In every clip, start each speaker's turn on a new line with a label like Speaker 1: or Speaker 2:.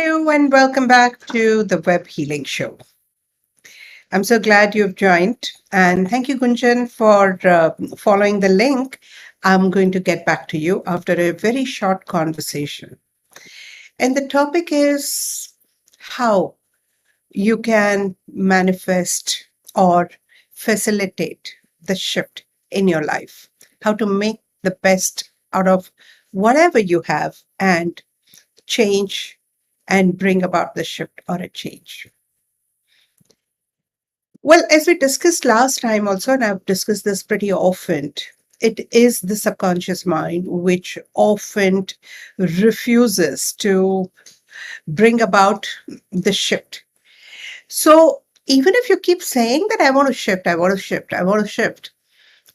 Speaker 1: Hello and welcome back to the Web Healing Show. I'm so glad you've joined, and thank you, Gunjan, for following the link. I'm going to get back to you after a very short conversation. And the topic is how you can manifest or facilitate the shift in your life, how to make the best out of whatever you have and change and bring about the shift or a change. Well, as we discussed last time also, and I've discussed this pretty often, it is the subconscious mind which often refuses to bring about the shift. So even if you keep saying that I want to shift, I want to shift, I want to shift,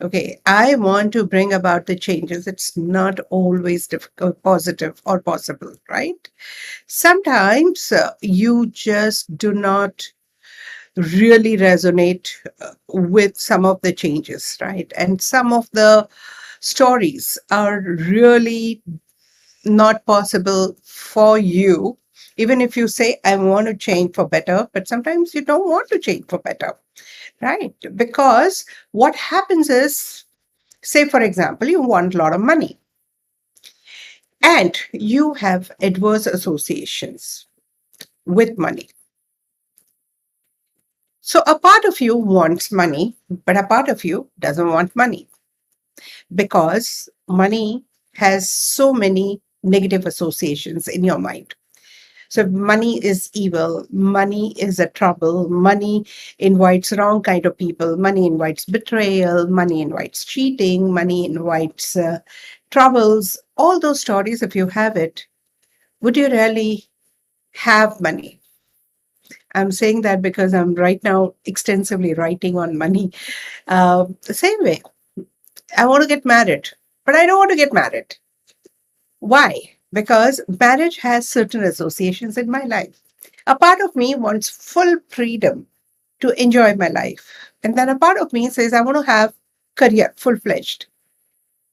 Speaker 1: okay, I want to bring about the changes, it's not always difficult, positive or possible, right? Sometimes you just do not really resonate with some of the changes, right? And some of the stories are really not possible for you, even if you say, I want to change for better, but sometimes you don't want to change for better, right? Because what happens is, say, for example, you want a lot of money and you have adverse associations with money. So a part of you wants money, but a part of you doesn't want money because money has so many negative associations in your mind. So money is evil, money is a trouble, money invites wrong kind of people, money invites betrayal, money invites cheating, money invites troubles. All those stories, if you have it, would you really have money? I'm saying that because I'm right now extensively writing on money. The same way, I want to get married, but I don't want to get married. Why? Because marriage has certain associations in my life. A part of me wants full freedom to enjoy my life. And then a part of me says, I want to have career full-fledged.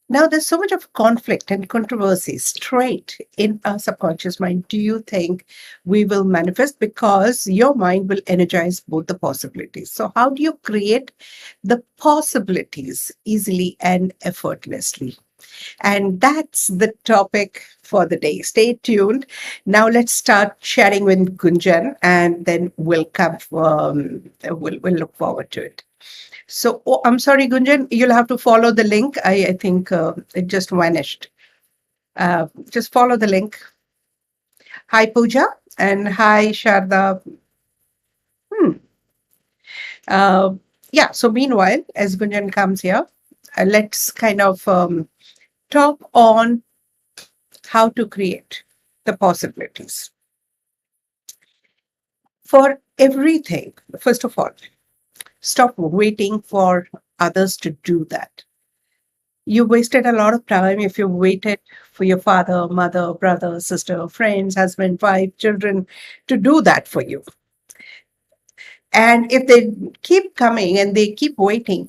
Speaker 1: Now, there's so much of conflict and controversy straight in our subconscious mind. Do you think we will manifest? Because your mind will energize both the possibilities. So, how do you create the possibilities easily and effortlessly? And that's the topic for the day. Stay tuned. Now let's start chatting with Gunjan, and then we'll come. We'll look forward to it. So, oh, I'm sorry, Gunjan, you'll have to follow the link. I think it just vanished. Just follow the link. Hi, Pooja, and hi, Sharda. Hmm. Uh, yeah, so meanwhile, as Gunjan comes here, let's kind of talk on how to create the possibilities. For everything, first of all, stop waiting for others to do that. You wasted a lot of time if you waited for your father, mother, brother, sister, friends, husband, wife, children to do that for you. And if they keep coming and they keep waiting,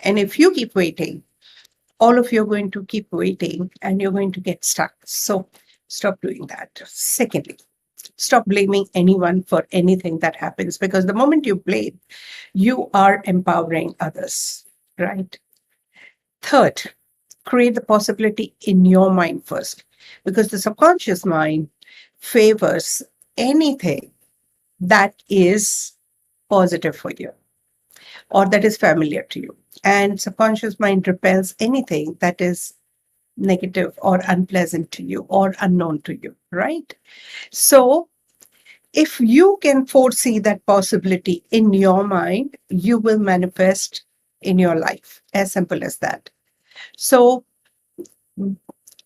Speaker 1: and if you keep waiting, all of you are going to keep waiting and you're going to get stuck. So stop doing that. Secondly, stop blaming anyone for anything that happens, because the moment you blame, you are empowering others, right? Third, create the possibility in your mind first, because the subconscious mind favors anything that is positive for you or that is familiar to you. And subconscious mind repels anything that is negative or unpleasant to you or unknown to you, right? So if you can foresee that possibility in your mind, you will manifest in your life. As simple as that. So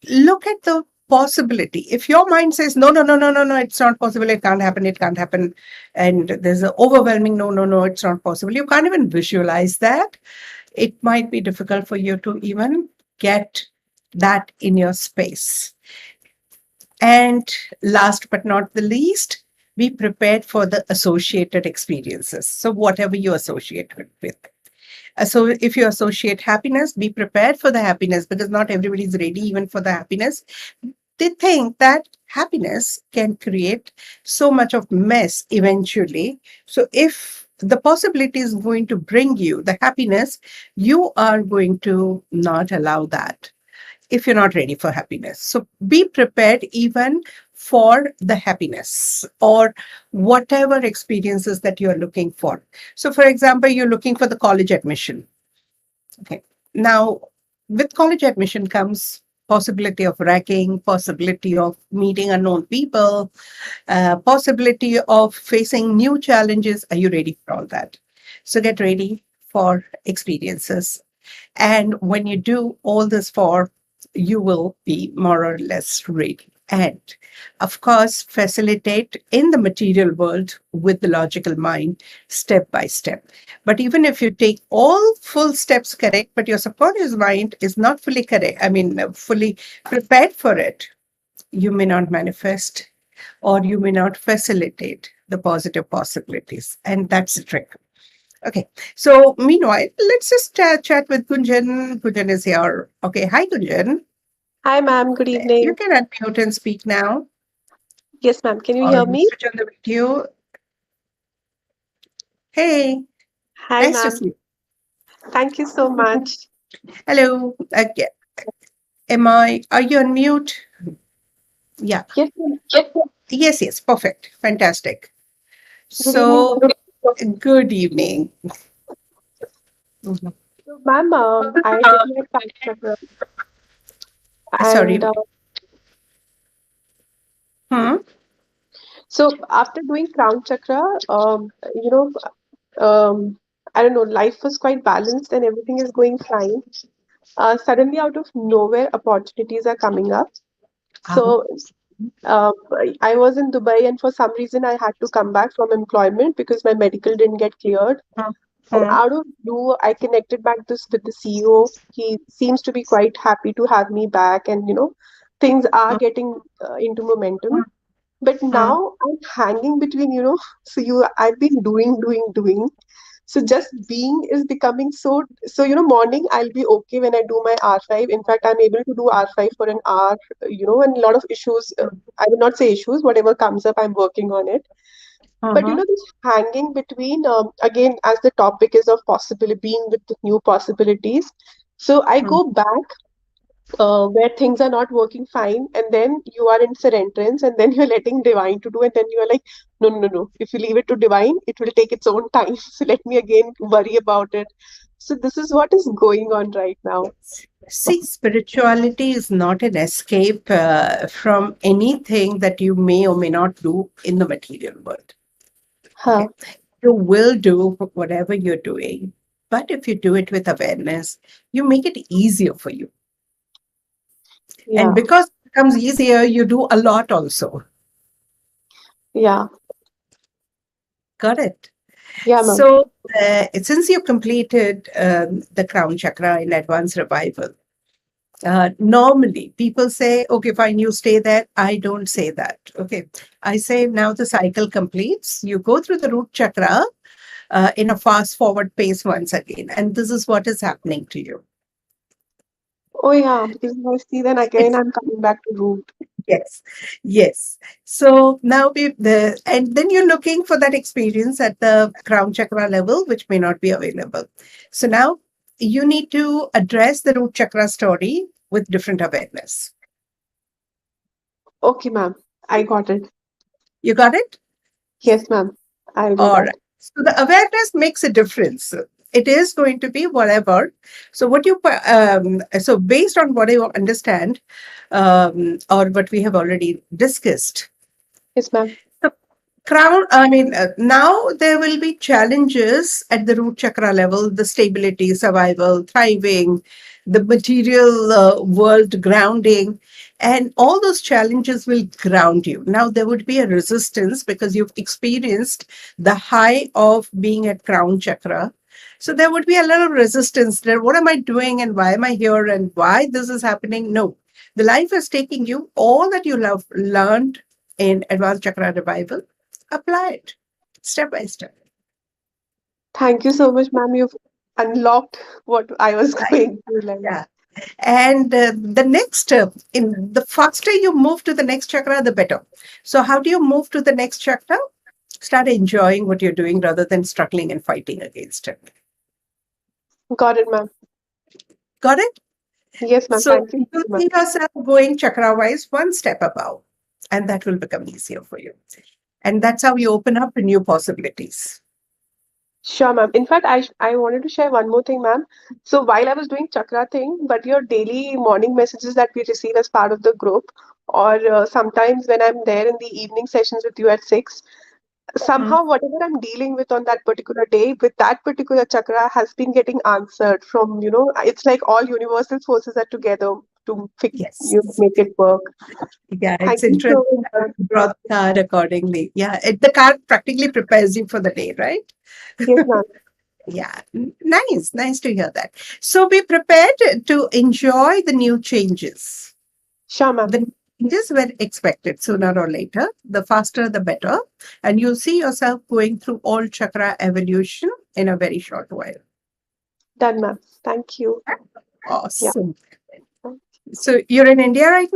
Speaker 1: look at the possibility. If your mind says, no, no, no, no, no, no, it's not possible, it can't happen, and there's an overwhelming, no, no, no, it's not possible, you can't even visualize that, it might be difficult for you to even get that in your space. And last but not the least, be prepared for the associated experiences. So whatever you associate with. So if you associate happiness, be prepared for the happiness, because not everybody is ready even for the happiness. they think that happiness can create so much of mess eventually. So if the possibility is going to bring you the happiness, you are going to not allow that if you're not ready for happiness. So be prepared even for the happiness or whatever experiences that you're looking for. So, for example, you're looking for the college admission. Okay. Now, with college admission comes possibility of ragging, possibility of meeting unknown people, possibility of facing new challenges. Are you ready for all that? So get ready for experiences. And when you do all this for, you will be more or less ready. And of course, facilitate in the material world with the logical mind, step by step. But even if you take all full steps correct, but your subconscious mind is not fully correct, fully prepared for it, you may not manifest or you may not facilitate the positive possibilities. And that's the trick. Okay. So meanwhile, let's just chat with Gunjan. Gunjan is here. Okay. Hi, Gunjan.
Speaker 2: Hi, ma'am. Good
Speaker 1: You
Speaker 2: evening.
Speaker 1: can unmute and speak now,
Speaker 2: Yes, ma'am. Can you
Speaker 1: or
Speaker 2: hear me?
Speaker 1: switch on the video. Hey,
Speaker 2: Hi,
Speaker 1: nice to
Speaker 2: ma'am.
Speaker 1: see you.
Speaker 2: Thank you so much.
Speaker 1: Hello. Are you on mute? Yeah.
Speaker 2: Yes, ma'am.
Speaker 1: Yes, yes. Perfect. Fantastic.
Speaker 2: Good evening,
Speaker 1: So,
Speaker 2: ma'am.
Speaker 1: good evening. Mhm.
Speaker 2: So, ma'am, I did my Crown Chakra, and
Speaker 1: Sorry. Hmm?
Speaker 2: so after doing Crown Chakra, you know, I don't know, life was quite balanced and everything is going fine. Suddenly, out of nowhere, opportunities are coming up.
Speaker 1: Uh-huh.
Speaker 2: So, uh, I was in Dubai, and for some reason, I had to come back from employment because my medical didn't get cleared. And
Speaker 1: Hmm.
Speaker 2: out of blue, I connected back this with the CEO. He seems to be quite happy to have me back, and things are getting into momentum. But
Speaker 1: Hmm.
Speaker 2: now I'm hanging between, I've been doing. So just being is becoming so, morning I'll be okay when I do my R5. In fact, I'm able to do R5 for an hour, and a lot of issues, I will not say issues, whatever comes up, I'm working on it. But
Speaker 1: Uh-huh.
Speaker 2: this hanging between, again, as the topic is of possibility, being with the new possibilities. So I
Speaker 1: Hmm.
Speaker 2: go back where things are not working fine, and then you are in surrenderance, and then you're letting divine to do, and then you're like, no, no, no, no. If you leave it to divine, it will take its own time. So let me again worry about it. So this is what is going on right now.
Speaker 1: See, spirituality is not an escape from anything that you may or may not do in the material world.
Speaker 2: Huh.
Speaker 1: Okay. You will do whatever you're doing, but if you do it with awareness, you make it easier for you. And
Speaker 2: Yeah.
Speaker 1: because it becomes easier, you do a lot also.
Speaker 2: Yeah.
Speaker 1: Got it?
Speaker 2: Yeah, ma'am.
Speaker 1: So, since you completed the crown chakra in advanced revival, normally people say, okay, fine, you stay there. I don't say that. Okay. I say now the cycle completes. You go through the root chakra in a fast forward pace once again. And this is what is happening to you.
Speaker 2: Oh, yeah. Because if I see, then again,
Speaker 1: It's
Speaker 2: I'm coming back to root.
Speaker 1: yes, yes. So now and then you're looking for that experience at the crown chakra level, which may not be available. So now you need to address the root chakra story with different awareness.
Speaker 2: Okay, ma'am. I got it.
Speaker 1: You got it?
Speaker 2: Yes, ma'am. I'll do
Speaker 1: All
Speaker 2: that.
Speaker 1: right. So the awareness makes a difference. It is going to be whatever. So so based on what I understand, or what we have already discussed,
Speaker 2: Yes, ma'am.
Speaker 1: the now there will be challenges at the root chakra level: the stability, survival, thriving, the material world grounding, and all those challenges will ground you. Now, there would be a resistance because you've experienced the high of being at crown chakra. So there would be a little resistance there. What am I doing and why am I here and why this is happening? No, the life is taking you all that you love learned in advanced chakra revival. Apply it step by step.
Speaker 2: Thank you so much, ma'am. You've unlocked what I was
Speaker 1: Right.
Speaker 2: going through. Like,
Speaker 1: Yeah. And the next, in the faster you move to the next chakra, the better. So, how do you move to the next chakra? Start enjoying what you're doing rather than struggling and fighting against it.
Speaker 2: Got it, ma'am.
Speaker 1: Got it?
Speaker 2: Yes, ma'am.
Speaker 1: So,
Speaker 2: Thank you
Speaker 1: you
Speaker 2: so much.
Speaker 1: see yourself going chakra wise one step above, and that will become easier for you. And that's how you open up to new possibilities.
Speaker 2: Sure, ma'am. In fact, I wanted to share one more thing, ma'am. So while I was doing chakra thing, but your daily morning messages that we receive as part of the group, or sometimes when I'm there in the evening sessions with you at 6,
Speaker 1: Mm.
Speaker 2: somehow whatever I'm dealing with on that particular day, with that particular chakra has been getting answered from, it's like all universal forces are together to
Speaker 1: Yes.
Speaker 2: make it work.
Speaker 1: Yeah, it's
Speaker 2: Thank you
Speaker 1: interesting
Speaker 2: so
Speaker 1: how
Speaker 2: much.
Speaker 1: you draw the card accordingly. Yeah, the card practically prepares you for the day, right?
Speaker 2: Yes, ma'am.
Speaker 1: Yeah, nice. Nice to hear that. So be prepared to enjoy the new changes.
Speaker 2: Sure, ma'am.
Speaker 1: The changes were expected sooner or later. The faster, the better. And you'll see yourself going through all chakra evolution in a very short while.
Speaker 2: Done, ma'am. Thank you. Yeah.
Speaker 1: Awesome. So you're in India right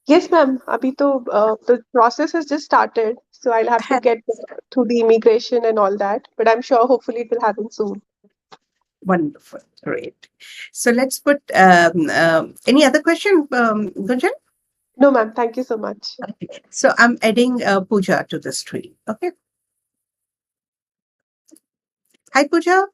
Speaker 2: Yes, ma'am. Abhi to, the process has just started, so I'll have to
Speaker 1: now?
Speaker 2: get through the immigration and all that. But I'm sure hopefully it will happen soon.
Speaker 1: Wonderful. Great. So let's put any other question, Gunjan?
Speaker 2: No, ma'am. Thank you so much.
Speaker 1: Okay. So I'm adding Pooja to the stream. Okay. Hi, Pooja.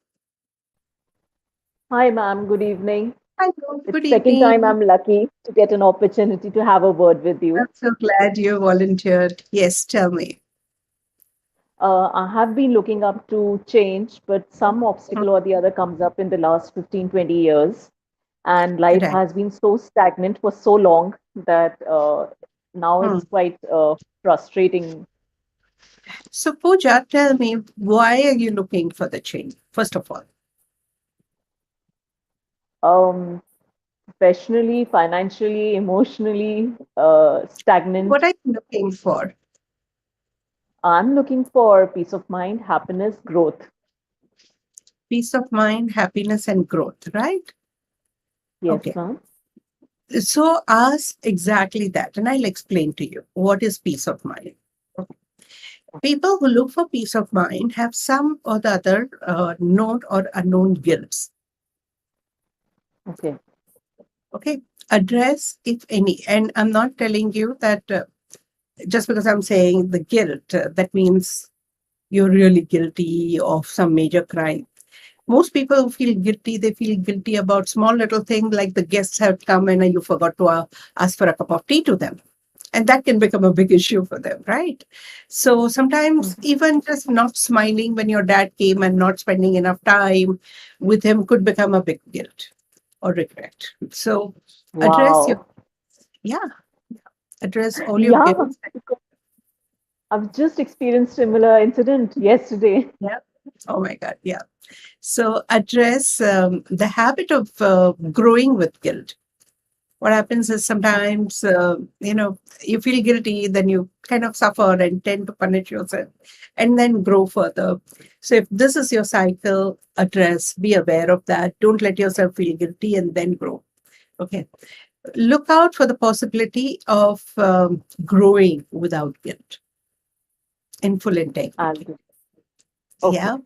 Speaker 3: Hi, ma'am. Good evening.
Speaker 1: Hello.
Speaker 3: It's
Speaker 1: Good
Speaker 3: second time
Speaker 1: evening.
Speaker 3: I'm lucky to get an opportunity to have a word with
Speaker 1: I'm
Speaker 3: you.
Speaker 1: so glad you volunteered. Yes, tell me.
Speaker 3: I have been looking up to change, but some
Speaker 1: Hmm.
Speaker 3: obstacle or the other comes up in the last 15, 20 years. And life
Speaker 1: Right.
Speaker 3: has been so stagnant for so long that now
Speaker 1: Hmm.
Speaker 3: it's quite frustrating.
Speaker 1: So, Pooja, tell me, why are you looking for the change? First of all,
Speaker 3: Um, Professionally, financially, emotionally,
Speaker 1: what
Speaker 3: stagnant.
Speaker 1: are you looking for?
Speaker 3: I'm looking for peace of mind, happiness, growth.
Speaker 1: Peace of mind, happiness, and growth, right?
Speaker 3: Yes,
Speaker 1: Okay.
Speaker 3: ma'am.
Speaker 1: So, ask exactly that, and I'll explain to you what is peace of mind. People who look for peace of mind have some or the other known or unknown guilts.
Speaker 3: Okay.
Speaker 1: Okay, address if any. And I'm not telling you that just because I'm saying the guilt, that means you're really guilty of some major crime. Most people who feel guilty, they feel guilty about small little things like the guests have come and you forgot to ask for a cup of tea to them. And that can become a big issue for them, right? So sometimes
Speaker 3: Mhm.
Speaker 1: even just not smiling when your dad came and not spending enough time with him could become a big guilt or regret. So address your,
Speaker 3: Wow.
Speaker 1: yeah, address all your
Speaker 3: Yeah,
Speaker 1: guilt.
Speaker 3: because I've just experienced similar incident yesterday.
Speaker 1: Yeah. Oh my God. Yeah. So address the habit of growing with guilt. What happens is sometimes, you feel guilty, then you kind of suffer and tend to punish yourself and then grow further. So if this is your cycle, address, be aware of that. Don't let yourself feel guilty and then grow. Okay. Look out for the possibility of growing without guilt in full
Speaker 3: I'll
Speaker 1: integrity.
Speaker 3: do. Okay.
Speaker 1: Yeah.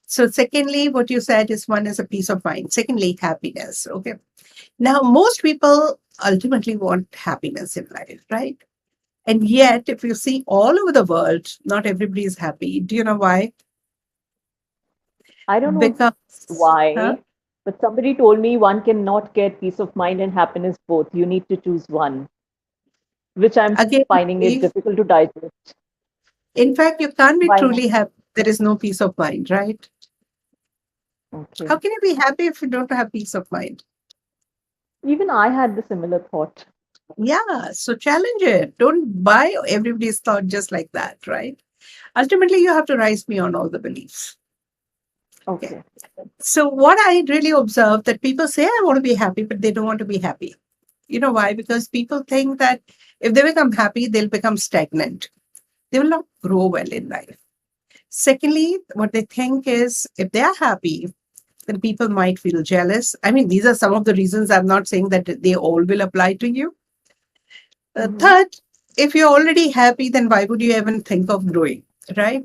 Speaker 1: So secondly, what you said is one is a peace of mind. Secondly, happiness. Okay. Now, most people ultimately want happiness in life, right? And yet, if you see all over the world, not everybody is happy. Do you know why?
Speaker 3: I don't know
Speaker 1: Because, huh?
Speaker 3: why, but somebody told me one cannot get peace of mind and happiness both. You need to choose one, which I'm
Speaker 1: Again,
Speaker 3: finding it
Speaker 1: if
Speaker 3: difficult to digest.
Speaker 1: in fact you can't be
Speaker 3: Why not?
Speaker 1: truly happy, there is no peace of mind, right?
Speaker 3: Okay.
Speaker 1: How can you be happy if you don't have peace of mind?
Speaker 3: Even I had the similar thought.
Speaker 1: Yeah, so challenge it. Don't buy everybody's thought just like that, right? Ultimately, you have to rise beyond all the beliefs. Okay.
Speaker 3: Okay.
Speaker 1: So what I really observe that people say I want to be happy, but they don't want to be happy. You know why? Because people think that if they become happy, they'll become stagnant. They will not grow well in life. Secondly, what they think is if they are happy, then people might feel jealous. I mean, these are some of the reasons. I'm not saying that they all will apply to you.
Speaker 3: Mm-hmm.
Speaker 1: Third, if you're already happy, then why would you even think of growing, right?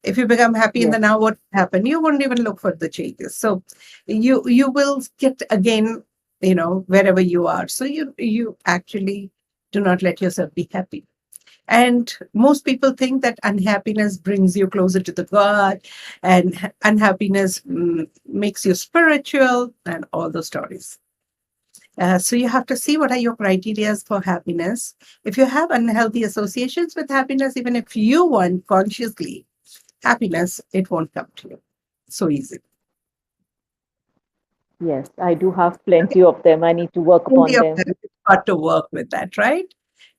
Speaker 1: If you become happy in
Speaker 3: Yes.
Speaker 1: the now, what happen? You won't even look for the changes. So you will get again, wherever you are. So you actually do not let yourself be happy. And most people think that unhappiness brings you closer to the God, and unhappiness makes you spiritual, and all those stories. So you have to see what are your criteria for happiness. If you have unhealthy associations with happiness, even if you want consciously happiness, it won't come to you so easy.
Speaker 3: Yes, I do have
Speaker 1: Okay.
Speaker 3: plenty of them. I need to work
Speaker 1: Plenty
Speaker 3: upon
Speaker 1: of
Speaker 3: them.
Speaker 1: them. You've got to work with that, right?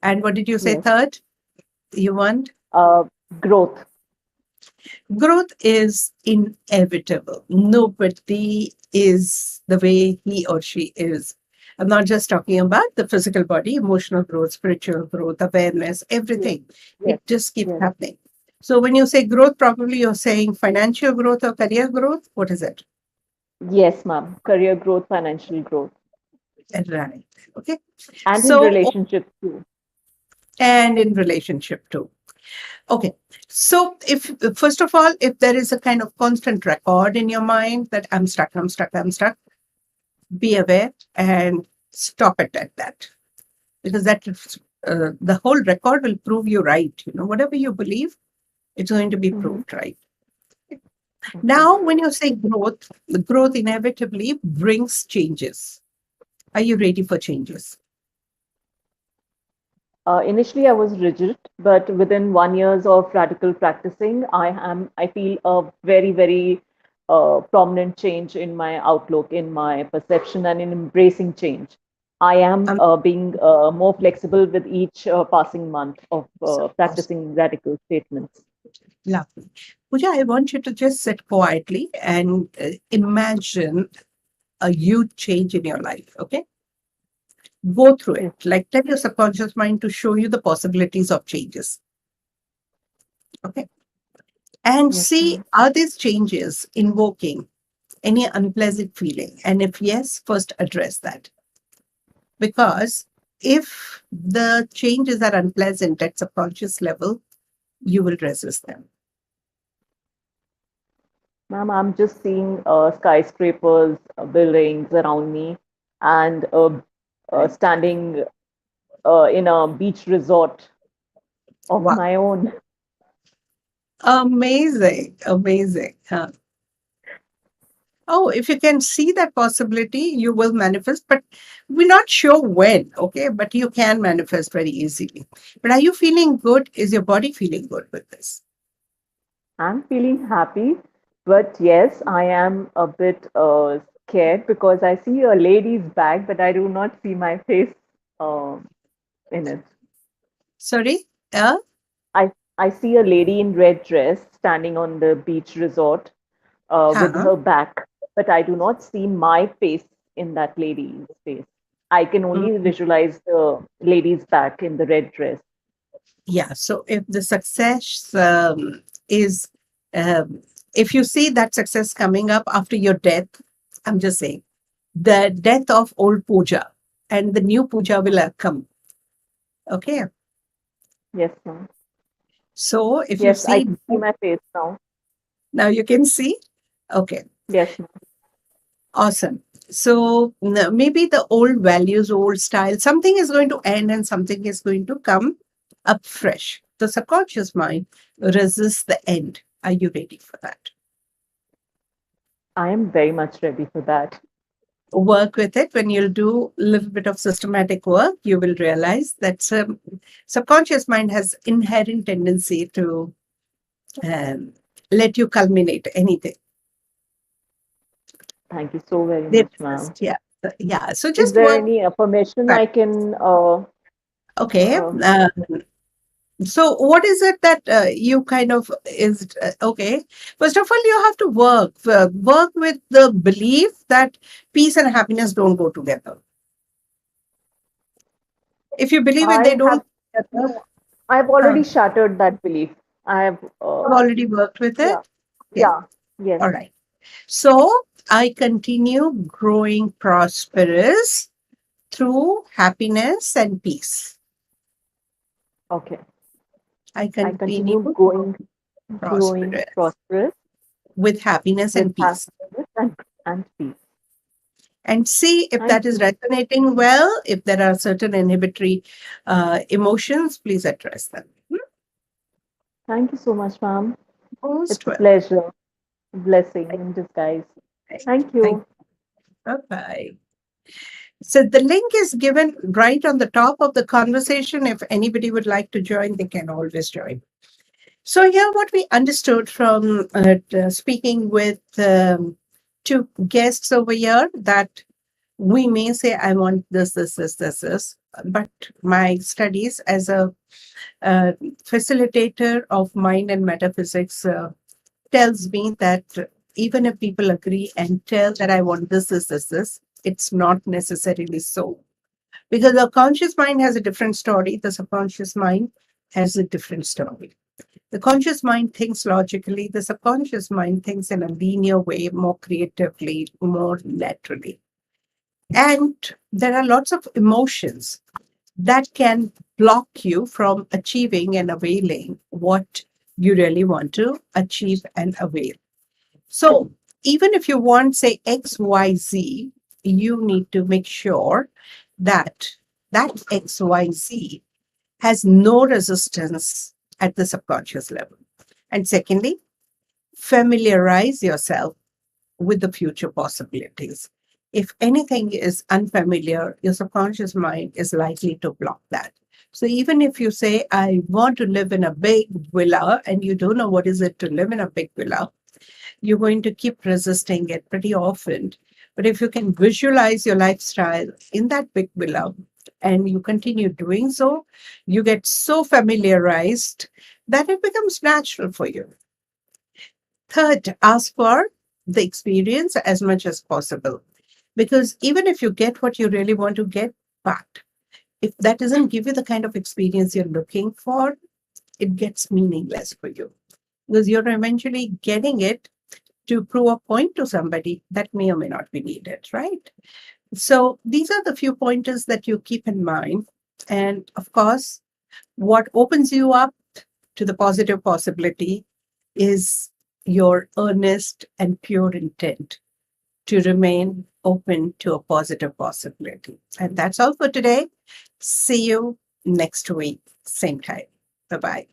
Speaker 1: And what did you say
Speaker 3: Yes.
Speaker 1: third? You want?
Speaker 3: Uh, Growth.
Speaker 1: Growth is inevitable. Nobody is the way he or she is. I'm not just talking about the physical body, emotional growth, spiritual growth, awareness,
Speaker 3: Yes.
Speaker 1: everything.
Speaker 3: Yes.
Speaker 1: It just keeps
Speaker 3: Yes.
Speaker 1: happening. So when you say growth, probably you're saying financial growth or career growth. What is it?
Speaker 3: Yes, ma'am. Career growth, financial growth,
Speaker 1: Right. Okay.
Speaker 3: and in
Speaker 1: So,
Speaker 3: relationships too.
Speaker 1: and in relationship too. Okay. So, if first of all, if there is a kind of constant record in your mind that I'm stuck, I'm stuck, I'm stuck, be aware and stop it at that. Because the whole record will prove you right. Whatever you believe, it's going to be
Speaker 3: Mm-hmm.
Speaker 1: proved right.
Speaker 3: Okay.
Speaker 1: Now, when you say growth, the growth inevitably brings changes. Are you ready for changes?
Speaker 3: Initially, I was rigid, but within 1 years of radical practicing, I feel a very, very prominent change in my outlook, in my perception, and in embracing change. I am
Speaker 1: Um,
Speaker 3: being more flexible with each passing month of
Speaker 1: awesome.
Speaker 3: practicing radical statements.
Speaker 1: Lovely. Pooja, I want you to just sit quietly and imagine a huge change in your life. Okay. Go through it.
Speaker 3: Yes,
Speaker 1: Like tell your subconscious mind to show you the possibilities of changes. Okay. And
Speaker 3: yes,
Speaker 1: see,
Speaker 3: ma'am.
Speaker 1: are these changes invoking any unpleasant feeling? And if yes, first address that. Because if the changes are unpleasant at subconscious level, you will resist them.
Speaker 3: Ma'am, I'm just seeing skyscrapers, buildings around me, and
Speaker 1: Right?
Speaker 3: standing in a beach resort of
Speaker 1: Wow.
Speaker 3: my own.
Speaker 1: Amazing. Amazing. Huh? Oh, if you can see that possibility, you will manifest, but we're not sure when, okay? But you can manifest very easily. But are you feeling good? Is your body feeling good with this?
Speaker 3: I'm feeling happy, but yes, I am a bit scared because I see a lady's bag, but I do not see my face in it.
Speaker 1: Sorry? Yeah?
Speaker 3: I see a lady in red dress standing on the beach resort with
Speaker 1: Huh?
Speaker 3: her back, but I do not see my face in that lady's face. I can only
Speaker 1: Mm,
Speaker 3: visualize the lady's back in the red dress.
Speaker 1: yeah. So if the success is, um, if you see that success coming up after your death, I'm just saying, the death of old puja and the new puja will come. Okay.
Speaker 3: Yes, ma'am.
Speaker 1: So if you
Speaker 3: Yes, I
Speaker 1: see,
Speaker 3: can see my face now.
Speaker 1: now you can see. Okay.
Speaker 3: Yes, ma'am.
Speaker 1: Awesome. So maybe the old values, old style, something is going to end and something is going to come up fresh. The subconscious mind resists the end. Are you ready for that?
Speaker 3: I am very much ready for that.
Speaker 1: Work with it. When you'll do a little bit of systematic work, you will realize that subconscious mind has inherent tendency to um, let you culminate anything.
Speaker 3: Thank you so very
Speaker 1: They
Speaker 3: much, ma'am.
Speaker 1: resist. Yeah. Yeah. So
Speaker 3: Is
Speaker 1: just
Speaker 3: there
Speaker 1: work.
Speaker 3: any affirmation I can
Speaker 1: Okay.
Speaker 3: uh,
Speaker 1: So what is it that you kind of is okay? First of all, you have to work with the belief that peace and happiness don't go together. If you believe it, they
Speaker 3: I have
Speaker 1: don't go together.
Speaker 3: no, I've
Speaker 1: Huh.
Speaker 3: already shattered that belief. I have
Speaker 1: I've already worked with
Speaker 3: yeah,
Speaker 1: it. Okay.
Speaker 3: yeah, yes.
Speaker 1: All right. So I continue growing prosperous through happiness and peace.
Speaker 3: Okay.
Speaker 1: I
Speaker 3: I
Speaker 1: continue
Speaker 3: continue growing
Speaker 1: prosperous
Speaker 3: prosperous
Speaker 1: with happiness
Speaker 3: with
Speaker 1: and peace.
Speaker 3: happiness and peace.
Speaker 1: And see if
Speaker 3: Thank
Speaker 1: that is
Speaker 3: you.
Speaker 1: resonating well. If there are certain inhibitory emotions, please address them.
Speaker 3: Thank you so much, ma'am.
Speaker 1: Most
Speaker 3: It's a
Speaker 1: well.
Speaker 3: pleasure. Blessing in disguise. Thank
Speaker 1: Thank
Speaker 3: you.
Speaker 1: you. Bye bye. So the link is given right on the top of the conversation. If anybody would like to join, they can always join. So here, what we understood from speaking with two guests over here, that we may say, I want this, but my studies as a facilitator of mind and metaphysics tells me that even if people agree and tell that I want this, it's not necessarily so. Because the conscious mind has a different story, the subconscious mind has a different story. The conscious mind thinks logically, the subconscious mind thinks in a linear way, more creatively, more laterally. And there are lots of emotions that can block you from achieving and availing what you really want to achieve and avail. So even if you want, say, XYZ, you need to make sure that that XYZ has no resistance at the subconscious level. And secondly, familiarize yourself with the future possibilities. If anything is unfamiliar, your subconscious mind is likely to block that. So even if you say, I want to live in a big villa, and you don't know what is it to live in a big villa, you're going to keep resisting it pretty often. But if you can visualize your lifestyle in that big villa and you continue doing so, you get so familiarized that it becomes natural for you. Third, ask for the experience as much as possible. Because even if you get what you really want to get, but if that doesn't give you the kind of experience you're looking for, it gets meaningless for you. Because you're eventually getting it to prove a point to somebody that may or may not be needed, right? So these are the few pointers that you keep in mind. And of course, what opens you up to the positive possibility is your earnest and pure intent to remain open to a positive possibility. And that's all for today. See you next week, same time. Bye bye.